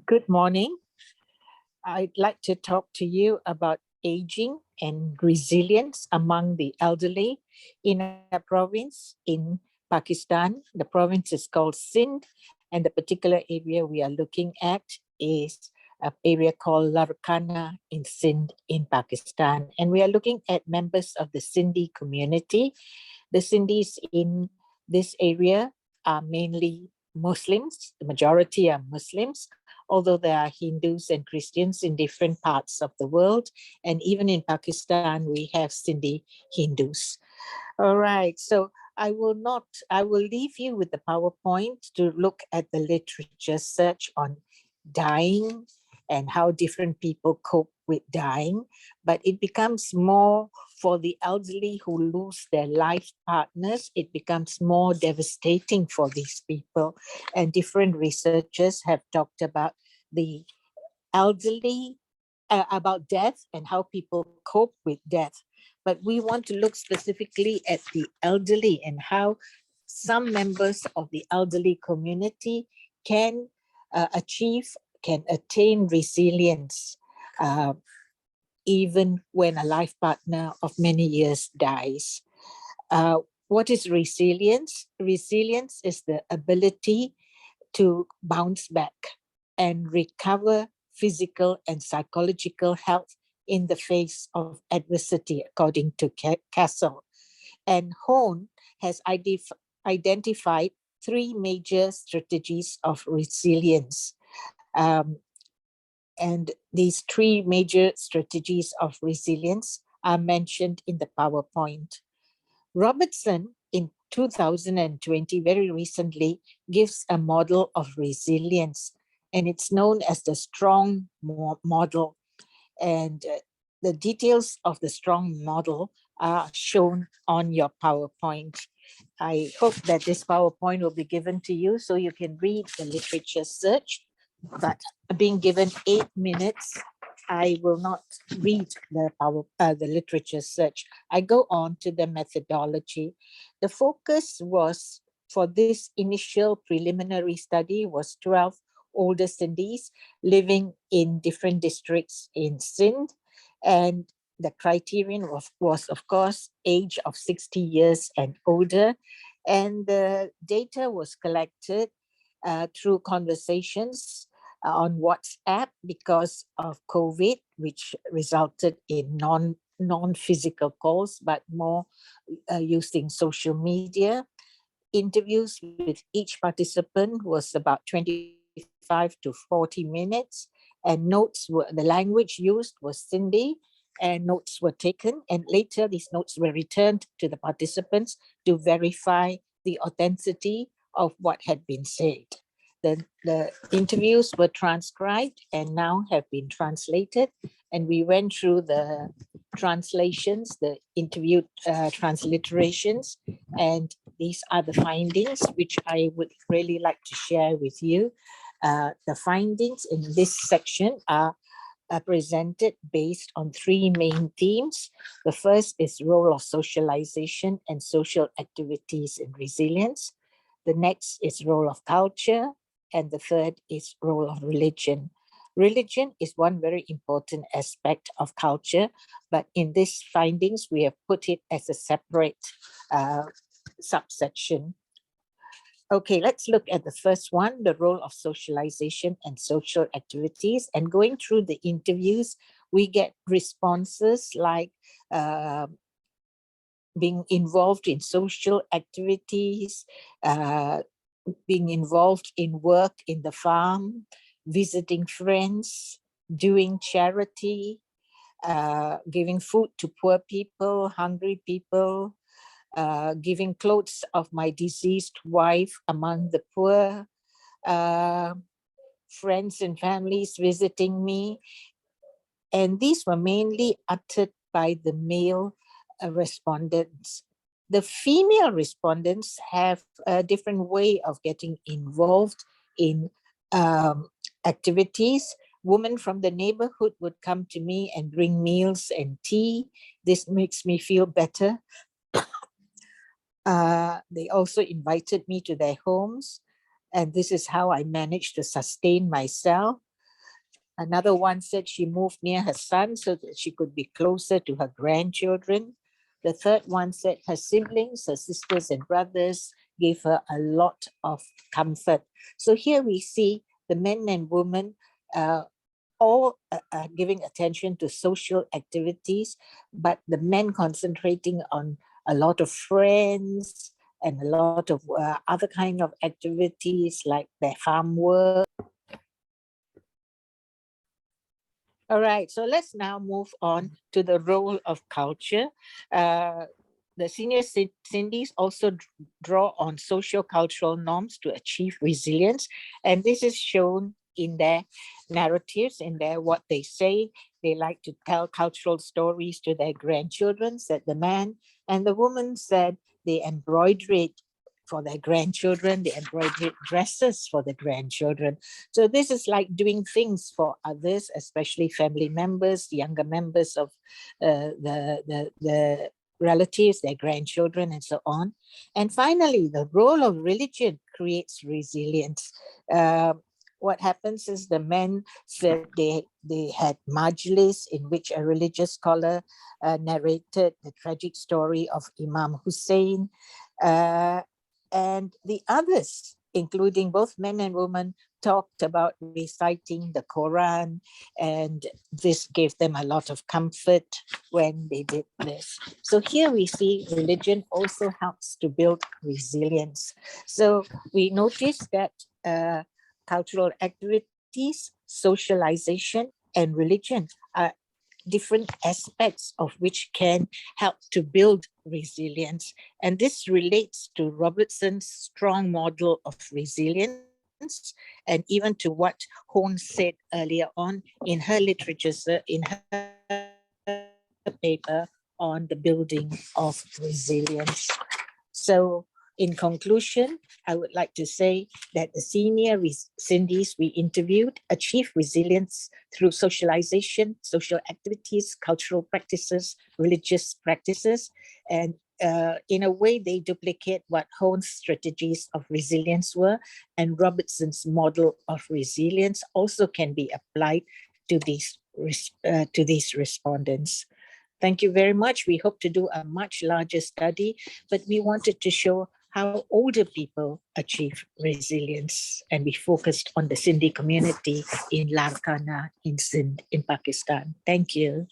Good morning. I'd like to talk to you about aging and resilience among the elderly in a province in Pakistan. The province is called Sindh, and the particular area we are looking at is an area called Larkana in Sindh in Pakistan. And we are looking at members of the Sindhi community. The Sindhis in this area are mainly Muslims. The majority are Muslims, although there are Hindus and Christians in different parts of the world. And even in Pakistan, we have Sindhi Hindus. All right, so I will leave you with the PowerPoint to look at the literature search on dying and how different people cope with dying. But it becomes more for the elderly who lose their life partners. It becomes more devastating for these people. And different researchers have talked about the elderly, about death and how people cope with death. But we want to look specifically at the elderly and how some members of the elderly community can attain resilience even when a life partner of many years dies. What is resilience? Resilience is the ability to bounce back and recover physical and psychological health in the face of adversity, according to Castle. And Hone has identified three major strategies of resilience. And these three major strategies of resilience are mentioned in the PowerPoint. Robertson, in 2020, very recently, gives a model of resilience, and it's known as the STRONG model. And the details of the STRONG model are shown on your PowerPoint. I hope that this PowerPoint will be given to you so you can read the literature search, but being given 8 minutes, I will not read the literature search. I go on to the methodology. The focus was, for this initial preliminary study, was 12 older Sindhis living in different districts in Sindh. And the criterion was of course, age of 60 years and older. And the data was collected through conversations on WhatsApp because of COVID, which resulted in non-physical calls, but more using social media. Interviews with each participant was about 25 to 40 minutes, and the language used was Sindhi, and notes were taken, and later these notes were returned to the participants to verify the authenticity of what had been said. The interviews were transcribed and now have been translated, and we went through the translations, the interview transliterations, and these are the findings which I would really like to share with you. The findings in this section are presented based on three main themes. The first is role of socialization and social activities in resilience. The next is role of culture, and the third is role of religion. Religion is one very important aspect of culture, but in these findings, we have put it as a separate subsection. Okay, let's look at the first one, the role of socialization and social activities. And going through the interviews, we get responses like being involved in social activities, being involved in work in the farm, visiting friends, doing charity, giving food to poor people, hungry people, giving clothes of my deceased wife among the poor, friends and families visiting me. And these were mainly uttered by the male respondents. The female respondents have a different way of getting involved in activities. Women from the neighborhood would come to me and bring meals and tea. This makes me feel better. They also invited me to their homes, and this is how I managed to sustain myself. Another one said she moved near her son so that she could be closer to her grandchildren. The third one said her siblings, her sisters and brothers gave her a lot of comfort. So here we see the men and women all giving attention to social activities, but the men concentrating on a lot of friends and a lot of other kind of activities like their farm work. All right, so let's now move on to the role of culture. The senior Cindy's also draw on socio-cultural norms to achieve resilience, and this is shown in their narratives, in their what they say. They like to tell cultural stories to their grandchildren, said the man, and the woman said they embroidered for their grandchildren, they embroidered dresses for the grandchildren. So this is like doing things for others, especially family members, younger members of the relatives, their grandchildren, and so on. And finally, the role of religion creates resilience. What happens is the men said they had majlis in which a religious scholar narrated the tragic story of Imam Hussein. And the others, including both men and women, talked about reciting the Quran, and this gave them a lot of comfort when they did this. So here we see religion also helps to build resilience. So we notice that cultural activities, socialization, and religion are different aspects of which can help to build resilience. And this relates to Robertson's strong model of resilience, and even to what Horn said earlier on in her literature, in her paper on the building of resilience. So in conclusion, I would like to say that the senior Cindy's we interviewed achieved resilience through socialization, social activities, cultural practices, religious practices, and in a way they duplicate what Hone's strategies of resilience were, and Robertson's model of resilience also can be applied to these respondents. Thank you very much. We hope to do a much larger study, but we wanted to show how older people achieve resilience, and we focused on the Sindhi community in Larkana in Sindh in Pakistan. Thank you.